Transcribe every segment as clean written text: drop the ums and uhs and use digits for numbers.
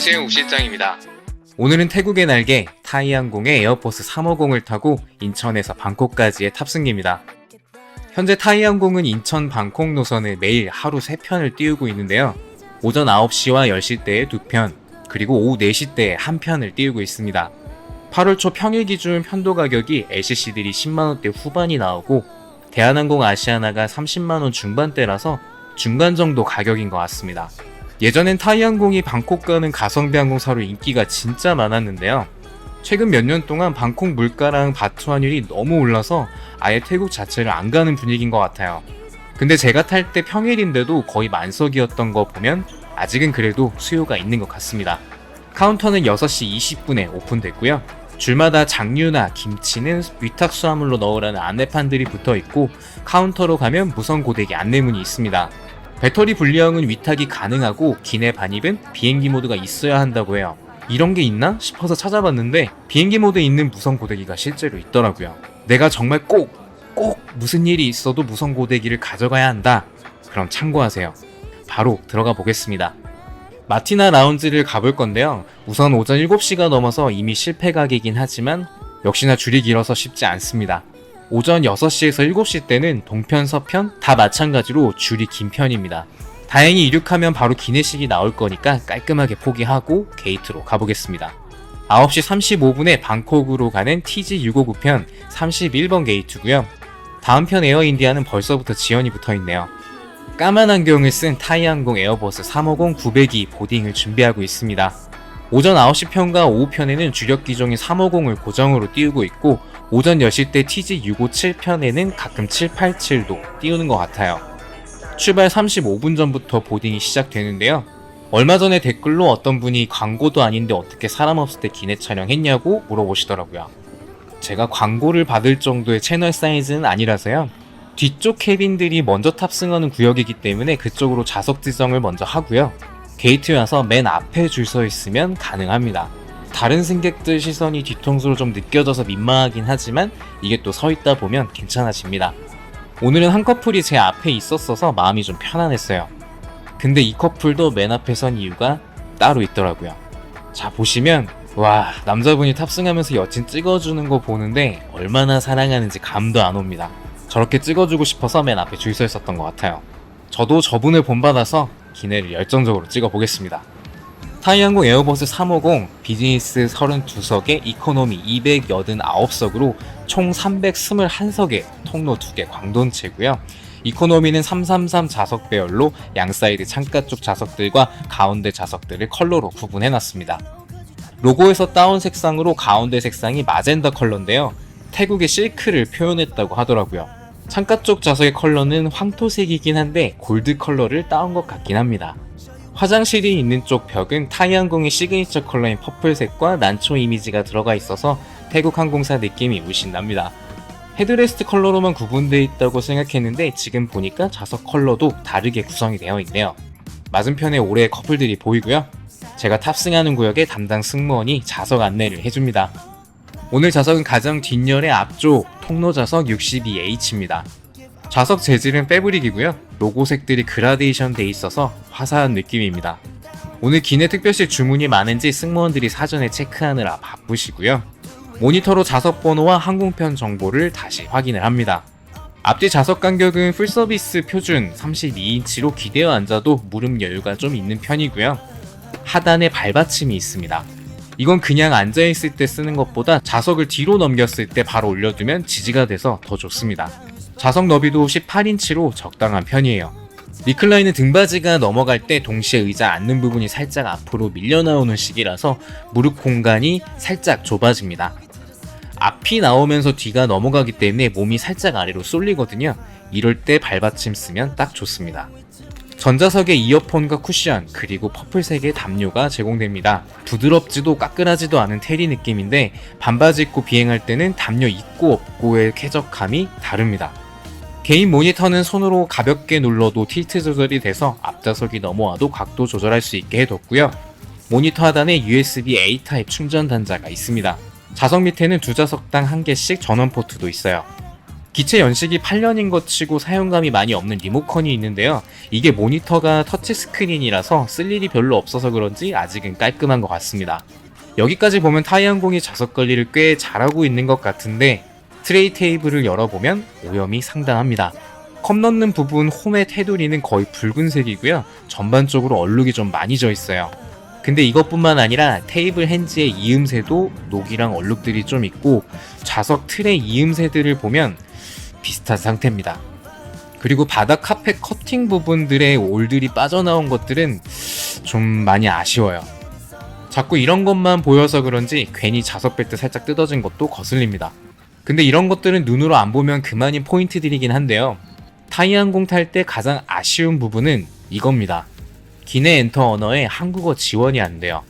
안녕하세요, 우실장입니다. 오늘은 태국의 날개 타이항공의 에어버스 350을 타고 인천에서 방콕까지의 탑승기입니다. 현재 타이항공은 인천 방콕 노선을 매일 하루 3편을 띄우고 있는데요. 오전 9시와 10시 때에 2편, 그리고 오후 4시 때에 1편을 띄우고 있습니다. 8월 초 평일 기준 편도 가격이 LCC들이 10만원대 후반이 나오고 대한항공 아시아나가 30만원 중반대라서 중간 정도 가격인 것 같습니다. 예전엔 타이항공이 방콕 가는 가성비 항공사로 인기가 진짜 많았는데요. 최근 몇 년 동안 방콕 물가랑 바트 환율이 너무 올라서 아예 태국 자체를 안 가는 분위기인 것 같아요. 근데 제가 탈 때 평일인데도 거의 만석이었던 거 보면 아직은 그래도 수요가 있는 것 같습니다. 카운터는 6시 20분에 오픈됐고요. 줄마다 장류나 김치는 위탁 수화물로 넣으라는 안내판들이 붙어 있고 카운터로 가면 무선 고데기 안내문이 있습니다. 배터리 분리형은 위탁이 가능하고 기내 반입은 비행기 모드가 있어야 한다고 해요. 이런 게 있나 싶어서 찾아봤는데 비행기 모드에 있는 무선 고데기가 실제로 있더라고요. 내가 정말 꼭 무슨 일이 있어도 무선 고데기를 가져가야 한다. 그럼 참고하세요. 바로 들어가 보겠습니다. 마티나 라운지를 가볼 건데요. 우선 오전 7시가 넘어서 이미 실패 가게이긴 하지만 역시나 줄이 길어서 쉽지 않습니다. 오전 6시에서 7시 때는 동편, 서편 다 마찬가지로 줄이 긴 편입니다. 다행히 이륙하면 바로 기내식이 나올 거니까 깔끔하게 포기하고 게이트로 가보겠습니다. 9시 35분에 방콕으로 가는 TG659편 31번 게이트고요. 다음 편 에어인디아는 벌써부터 지연이 붙어있네요. 까만 안경을 쓴 타이항공 에어버스 350-902 보딩을 준비하고 있습니다. 오전 9시 편과 오후 편에는 주력 기종인 350을 고정으로 띄우고 있고 오전 10시 때 TG657 편에는 가끔 787도 띄우는 것 같아요. 출발 35분 전부터 보딩이 시작되는데요. 얼마 전에 댓글로 어떤 분이 광고도 아닌데 어떻게 사람 없을 때 기내 촬영했냐고 물어보시더라고요. 제가 광고를 받을 정도의 채널 사이즈는 아니라서요. 뒤쪽 캐빈들이 먼저 탑승하는 구역이기 때문에 그쪽으로 좌석 지정을 먼저 하고요. 게이트에 와서 맨 앞에 줄 서 있으면 가능합니다. 다른 승객들 시선이 뒤통수로 좀 느껴져서 민망하긴 하지만 이게 또 서 있다 보면 괜찮아집니다. 오늘은 한 커플이 제 앞에 있었어서 마음이 좀 편안했어요. 근데 이 커플도 맨 앞에 선 이유가 따로 있더라고요. 자, 보시면 와, 남자분이 탑승하면서 여친 찍어주는 거 보는데 얼마나 사랑하는지 감도 안 옵니다. 저렇게 찍어주고 싶어서 맨 앞에 줄 서 있었던 것 같아요. 저도 저분을 본받아서 기내를 열정적으로 찍어보겠습니다. 타이항공 에어버스 350 비즈니스 32석에 이코노미 289석으로 총 321석에 통로 2개 광돈체고요. 이코노미는 333 좌석 배열로 양사이드 창가 쪽 좌석들과 가운데 좌석들을 컬러로 구분해놨습니다. 로고에서 따온 색상으로 가운데 색상이 마젠다 컬러인데요. 태국의 실크를 표현했다고 하더라고요. 창가 쪽 좌석의 컬러는 황토색이긴 한데 골드 컬러를 따온 것 같긴 합니다. 화장실이 있는 쪽 벽은 타이항공의 시그니처 컬러인 퍼플색과 난초 이미지가 들어가 있어서 태국 항공사 느낌이 물씬 납니다. 헤드레스트 컬러로만 구분되어 있다고 생각했는데 지금 보니까 좌석 컬러도 다르게 구성이 되어 있네요. 맞은편에 올해 커플들이 보이고요. 제가 탑승하는 구역에 담당 승무원이 좌석 안내를 해줍니다. 오늘 좌석은 가장 뒷열의 앞쪽 통로 좌석 62H입니다. 좌석 재질은 패브릭이고요. 로고색들이 그라데이션 돼 있어서 화사한 느낌입니다. 오늘 기내 특별실 주문이 많은지 승무원들이 사전에 체크하느라 바쁘시고요. 모니터로 좌석 번호와 항공편 정보를 다시 확인을 합니다. 앞뒤 좌석 간격은 풀서비스 표준 32인치로 기대어 앉아도 무릎 여유가 좀 있는 편이고요. 하단에 발받침이 있습니다. 이건 그냥 앉아있을 때 쓰는 것보다 좌석을 뒤로 넘겼을 때 바로 올려두면 지지가 돼서 더 좋습니다. 좌석 너비도 18인치로 적당한 편이에요. 리클라인은 등받이가 넘어갈 때 동시에 의자 앉는 부분이 살짝 앞으로 밀려 나오는 식이라서 무릎 공간이 살짝 좁아집니다. 앞이 나오면서 뒤가 넘어가기 때문에 몸이 살짝 아래로 쏠리거든요. 이럴 때 발받침 쓰면 딱 좋습니다. 전자석에 이어폰과 쿠션 그리고 퍼플색의 담요가 제공됩니다. 부드럽지도 까끌하지도 않은 테리 느낌인데 반바지 입고 비행할 때는 담요 있고 없고의 쾌적함이 다릅니다. 개인 모니터는 손으로 가볍게 눌러도 틸트 조절이 돼서 앞좌석이 넘어와도 각도 조절할 수 있게 해뒀고요. 모니터 하단에 USB-A 타입 충전 단자가 있습니다. 좌석 밑에는 두 좌석당 한 개씩 전원 포트도 있어요. 기체 연식이 8년인 것 치고 사용감이 많이 없는 리모컨이 있는데요. 이게 모니터가 터치스크린이라서 쓸 일이 별로 없어서 그런지 아직은 깔끔한 것 같습니다. 여기까지 보면 타이항공이 자석 관리를 꽤 잘하고 있는 것 같은데 트레이 테이블을 열어보면 오염이 상당합니다. 컵 넣는 부분 홈의 테두리는 거의 붉은색이고요. 전반적으로 얼룩이 좀 많이 져 있어요. 근데 이것뿐만 아니라 테이블 핸즈의 이음새도 녹이랑 얼룩들이 좀 있고 좌석 틀의 이음새들을 보면 비슷한 상태입니다. 그리고 바닥 카펫 커팅 부분들의 올들이 빠져나온 것들은 좀 많이 아쉬워요. 자꾸 이런 것만 보여서 그런지 괜히 좌석 벨트 살짝 뜯어진 것도 거슬립니다. 근데 이런 것들은 눈으로 안 보면 그만인 포인트들이긴 한데요. 타이항공 탈 때 가장 아쉬운 부분은 이겁니다. 기내 엔터 언어에 한국어 지원이 안 돼요.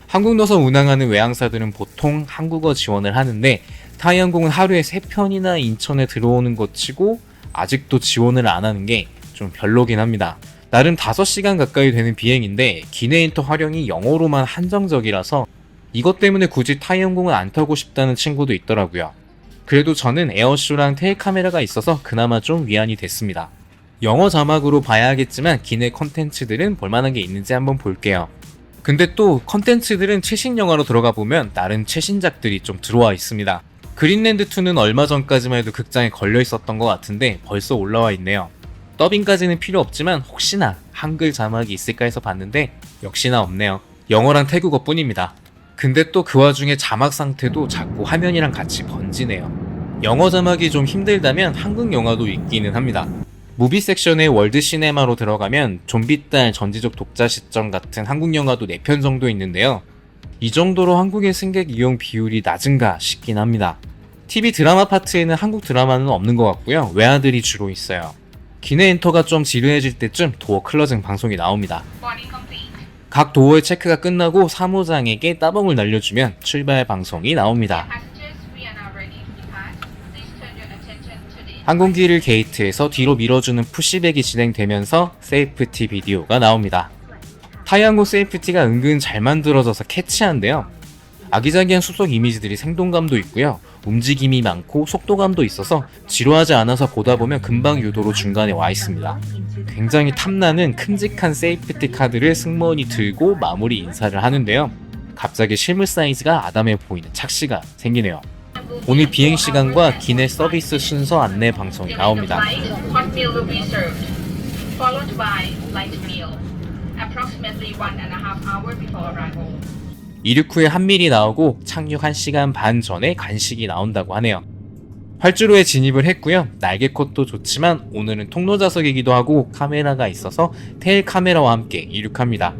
한국 노선 운항하는 외항사들은 보통 한국어 지원을 하는데 타이항공은 하루에 3편이나 인천에 들어오는 것 치고 아직도 지원을 안 하는 게 좀 별로긴 합니다. 나름 5시간 가까이 되는 비행인데 기내 엔터 활용이 영어로만 한정적이라서 이것 때문에 굳이 타이항공을 안 타고 싶다는 친구도 있더라고요. 그래도 저는 에어쇼랑 테일 카메라가 있어서 그나마 좀 위안이 됐습니다. 영어 자막으로 봐야겠지만 기내 컨텐츠들은 볼만한 게 있는지 한번 볼게요. 근데 또 컨텐츠들은 최신 영화로 들어가 보면 나름 최신작들이 좀 들어와 있습니다. 그린랜드2는 얼마 전까지만 해도 극장에 걸려 있었던 것 같은데 벌써 올라와 있네요. 더빙까지는 필요 없지만 혹시나 한글 자막이 있을까 해서 봤는데 역시나 없네요. 영어랑 태국어 뿐입니다. 근데 또 그 와중에 자막 상태도 자꾸 화면이랑 같이 번지네요. 영어 자막이 좀 힘들다면 한국 영화도 있기는 합니다. 무비 섹션의 월드 시네마로 들어가면 좀비딸 전지적 독자 시점 같은 한국 영화도 4편 정도 있는데요. 이 정도로 한국의 승객 이용 비율이 낮은가 싶긴 합니다. TV 드라마 파트에는 한국 드라마는 없는 것 같고요. 외화들이 주로 있어요. 기내 엔터가 좀 지루해질 때쯤 도어 클로징 방송이 나옵니다. 각 도어의 체크가 끝나고 사무장에게 따봉을 날려주면 출발 방송이 나옵니다. 항공기를 게이트에서 뒤로 밀어주는 푸시백이 진행되면서 세이프티 비디오가 나옵니다. 타이항공 세이프티가 은근 잘 만들어져서 캐치한데요. 아기자기한 수속 이미지들이 생동감도 있고요. 움직임이 많고 속도감도 있어서 지루하지 않아서 보다 보면 금방 유도로 중간에 와 있습니다. 굉장히 탐나는 큼직한 세이프티 카드를 승무원이 들고 마무리 인사를 하는데요. 갑자기 실물 사이즈가 아담해 보이는 착시가 생기네요. 오늘 비행 시간과 기내 서비스 순서 안내 방송이 나옵니다. 이륙 후에 한밀이 나오고 착륙 1시간 반 전에 간식이 나온다고 하네요. 활주로에 진입을 했고요. 날개 컷도 좋지만 오늘은 통로 좌석이기도 하고 카메라가 있어서 테일 카메라와 함께 이륙합니다.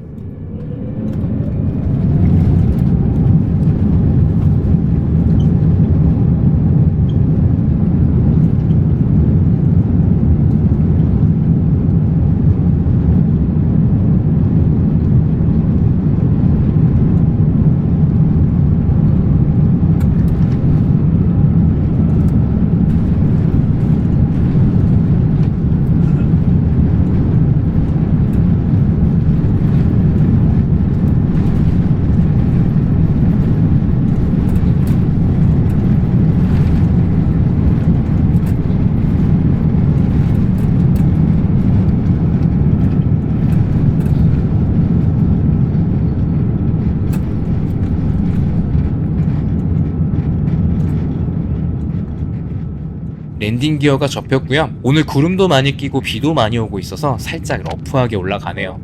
랜딩 기어가 접혔고요. 오늘 구름도 많이 끼고 비도 많이 오고 있어서 살짝 러프하게 올라가네요.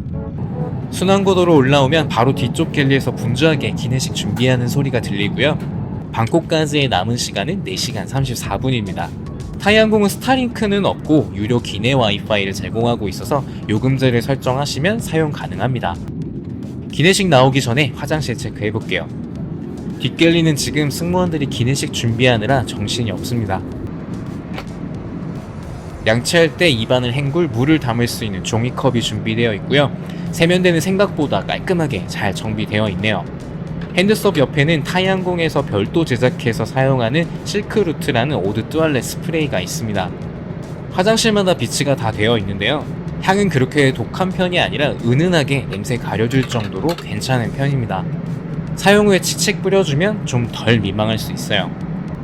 순환고도로 올라오면 바로 뒤쪽 갤리에서 분주하게 기내식 준비하는 소리가 들리고요. 방콕까지의 남은 시간은 4시간 34분입니다. 타이항공은 스타링크는 없고 유료 기내 와이파이를 제공하고 있어서 요금제를 설정하시면 사용 가능합니다. 기내식 나오기 전에 화장실 체크해볼게요. 뒷갤리는 지금 승무원들이 기내식 준비하느라 정신이 없습니다. 양치할 때 입안을 헹굴 물을 담을 수 있는 종이컵이 준비되어 있고요. 세면대는 생각보다 깔끔하게 잘 정비되어 있네요. 핸드섭 옆에는 타이항공에서 별도 제작해서 사용하는 실크루트라는 오드 뚜알렛 스프레이가 있습니다. 화장실마다 비치가 다 되어 있는데요. 향은 그렇게 독한 편이 아니라 은은하게 냄새 가려줄 정도로 괜찮은 편입니다. 사용 후에 치칙 뿌려주면 좀 덜 민망할 수 있어요.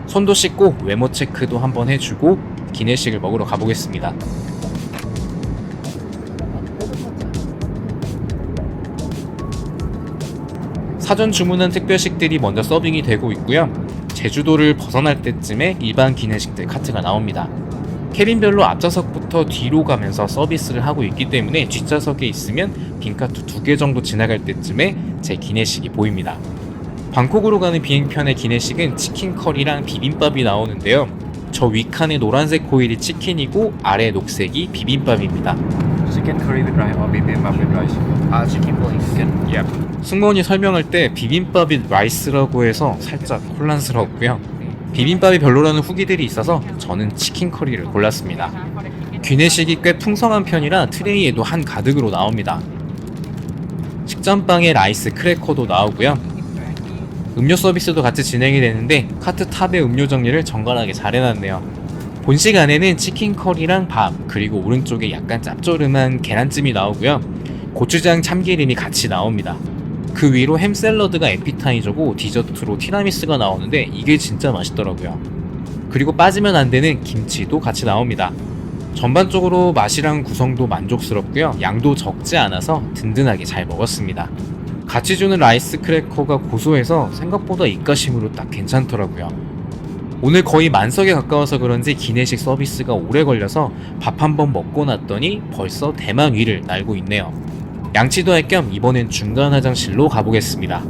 손도 씻고 외모 체크도 한번 해주고 기내식을 먹으러 가보겠습니다. 사전 주문한 특별식들이 먼저 서빙이 되고 있고요. 제주도를 벗어날 때쯤에 일반 기내식들 카트가 나옵니다. 캐빈별로 앞좌석부터 뒤로 가면서 서비스를 하고 있기 때문에 뒷좌석에 있으면 빈카트 2개 정도 지나갈 때쯤에 제 기내식이 보입니다. 방콕으로 가는 비행편의 기내식은 치킨 커리랑 비빔밥이 나오는데요. 저 위칸의 노란색 코일이 치킨이고 아래 녹색이 비빔밥입니다. Chicken curry with rice or bibimbap with rice? Chicken please. Yep. 승무원이 설명할 때 비빔밥이 라이스라고 해서 살짝 혼란스러웠고요. 비빔밥이 별로라는 후기들이 있어서 저는 치킨 커리를 골랐습니다. 기내식이 꽤 풍성한 편이라 트레이에도 한 가득으로 나옵니다. 식전빵에 라이스 크래커도 나오고요. 음료 서비스도 같이 진행이 되는데 카트 탑의 음료 정리를 정갈하게 잘 해놨네요. 본식 안에는 치킨 커리랑 밥, 그리고 오른쪽에 약간 짭조름한 계란찜이 나오고요. 고추장 참기름이 같이 나옵니다. 그 위로 햄 샐러드가 에피타이저고 디저트로 티라미수가 나오는데 이게 진짜 맛있더라고요. 그리고 빠지면 안 되는 김치도 같이 나옵니다. 전반적으로 맛이랑 구성도 만족스럽고요. 양도 적지 않아서 든든하게 잘 먹었습니다. 같이 주는 라이스 크래커가 고소해서 생각보다 입가심으로 딱 괜찮더라고요. 오늘 거의 만석에 가까워서 그런지 기내식 서비스가 오래 걸려서 밥 한번 먹고 났더니 벌써 대망 위를 날고 있네요. 양치도 할 겸 이번엔 중간 화장실로 가보겠습니다.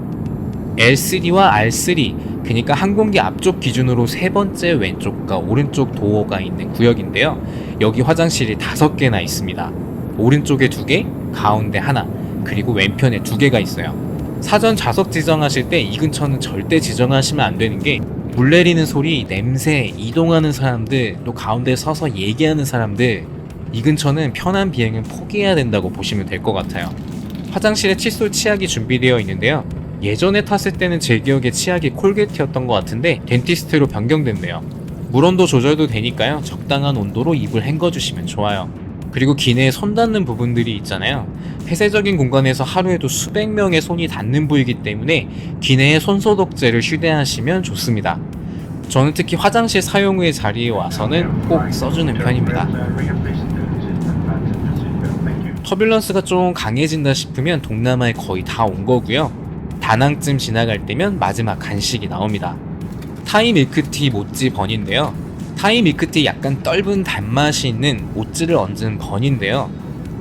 L3와 R3, 그러니까 항공기 앞쪽 기준으로 세 번째 왼쪽과 오른쪽 도어가 있는 구역인데요. 여기 화장실이 5개나 있습니다. 오른쪽에 2개, 가운데 하나, 그리고 왼편에 2개가 있어요. 사전 좌석 지정하실 때 이 근처는 절대 지정하시면 안 되는 게 물 내리는 소리, 냄새, 이동하는 사람들, 또 가운데 서서 얘기하는 사람들, 이 근처는 편한 비행은 포기해야 된다고 보시면 될 것 같아요. 화장실에 칫솔 치약이 준비되어 있는데요. 예전에 탔을 때는 제 기억에 치약이 콜게트였던 것 같은데 덴티스트로 변경됐네요. 물온도 조절도 되니까요. 적당한 온도로 입을 헹궈주시면 좋아요. 그리고 기내에 손 닿는 부분들이 있잖아요. 폐쇄적인 공간에서 하루에도 수백 명의 손이 닿는 부위이기 때문에 기내에 손소독제를 휴대하시면 좋습니다. 저는 특히 화장실 사용 후의 자리에 와서는 꼭 써주는 편입니다. 터뷸런스가 좀 강해진다 싶으면 동남아에 거의 다 온 거고요. 다낭쯤 지나갈 때면 마지막 간식이 나옵니다. 타이 밀크티 모찌 번인데요. 타이 밀크티 약간 떫은 단맛이 있는 모찌를 얹은 번인데요.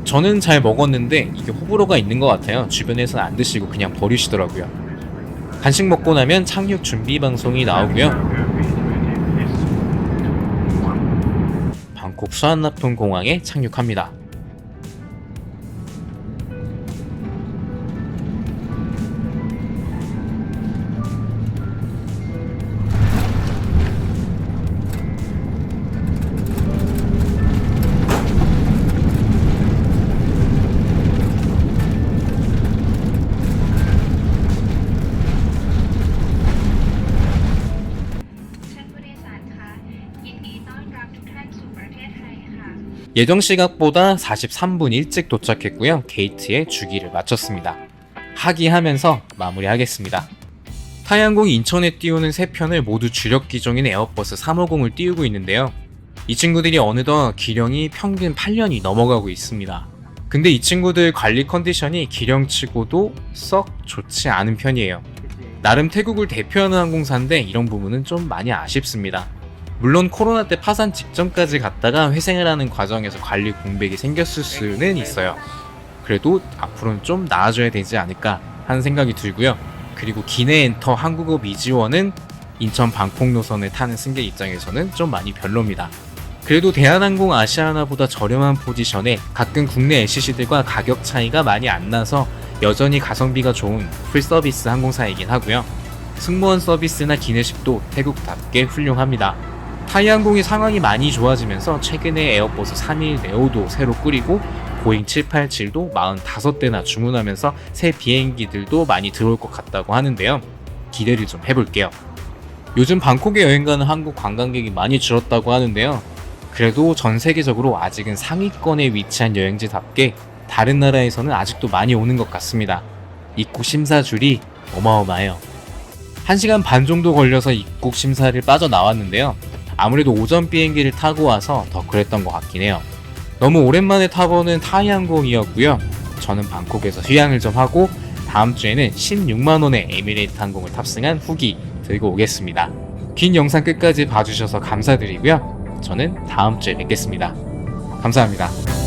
저는 잘 먹었는데 이게 호불호가 있는 것 같아요. 주변에서는 안 드시고 그냥 버리시더라고요. 간식 먹고 나면 착륙 준비 방송이 나오고요. 방콕 수완나푼 공항에 착륙합니다. 예정 시각보다 43분 일찍 도착했고요. 게이트에 주기를 마쳤습니다. 하기하면서 마무리하겠습니다. 타이항공이 인천에 띄우는 3편을 모두 주력 기종인 에어버스 350을 띄우고 있는데요. 이 친구들이 어느덧 기령이 평균 8년이 넘어가고 있습니다. 근데 이 친구들 관리 컨디션이 기령치고도 썩 좋지 않은 편이에요. 나름 태국을 대표하는 항공사인데 이런 부분은 좀 많이 아쉽습니다. 물론 코로나 때 파산 직전까지 갔다가 회생을 하는 과정에서 관리 공백이 생겼을 수는 있어요. 그래도 앞으로는 좀 나아져야 되지 않을까 하는 생각이 들고요. 그리고 기내 엔터 한국어 미지원은 인천 방콕 노선을 타는 승객 입장에서는 좀 많이 별로입니다. 그래도 대한항공 아시아나보다 저렴한 포지션에 가끔 국내 LCC들과 가격 차이가 많이 안 나서 여전히 가성비가 좋은 풀서비스 항공사이긴 하고요. 승무원 서비스나 기내식도 태국답게 훌륭합니다. 타이항공이 상황이 많이 좋아지면서 최근에 에어버스 31 네오도 새로 꾸리고 보잉 787도 45대나 주문하면서 새 비행기들도 많이 들어올 것 같다고 하는데요. 기대를 좀 해볼게요. 요즘 방콕에 여행 가는 한국 관광객이 많이 줄었다고 하는데요. 그래도 전 세계적으로 아직은 상위권에 위치한 여행지답게 다른 나라에서는 아직도 많이 오는 것 같습니다. 입국 심사줄이 어마어마해요. 1시간 반 정도 걸려서 입국 심사를 빠져나왔는데요. 아무래도 오전 비행기를 타고 와서 더 그랬던 것 같긴 해요. 너무 오랜만에 타보는 타이항공이었고요. 저는 방콕에서 휴양을 좀 하고 다음 주에는 16만원의 에미레이트 항공을 탑승한 후기 들고 오겠습니다. 긴 영상 끝까지 봐주셔서 감사드리고요. 저는 다음 주에 뵙겠습니다. 감사합니다.